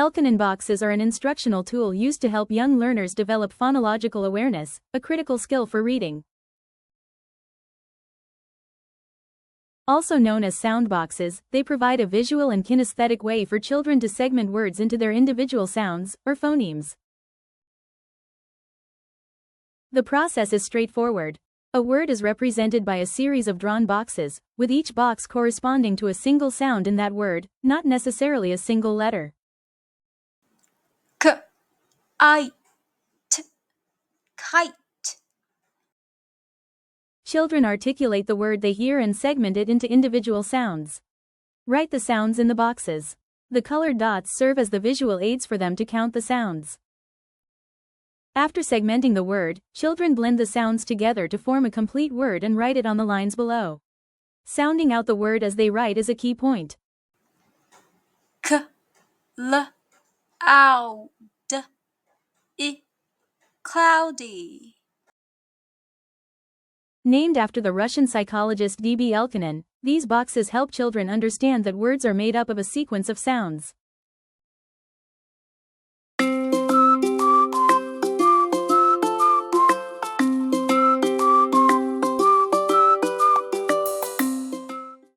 Elkonin Boxes are an instructional tool used to help young learners develop phonological awareness, a critical skill for reading. Also known as sound boxes, they provide a visual and kinesthetic way for children to segment words into their individual sounds, or phonemes. The process is straightforward. A word is represented by a series of drawn boxes, with each box corresponding to a single sound in that word, not necessarily a single letter. Kite. Children articulate the word they hear and segment it into individual sounds. Write the sounds in the boxes. The colored dots serve as the visual aids for them to count the sounds. After segmenting the word, children blend the sounds together to form a complete word and write it on the lines below. Sounding out the word as they write is a key point. Cloudy. Named after the Russian psychologist D.B. Elkonin, these boxes help children understand that words are made up of a sequence of sounds.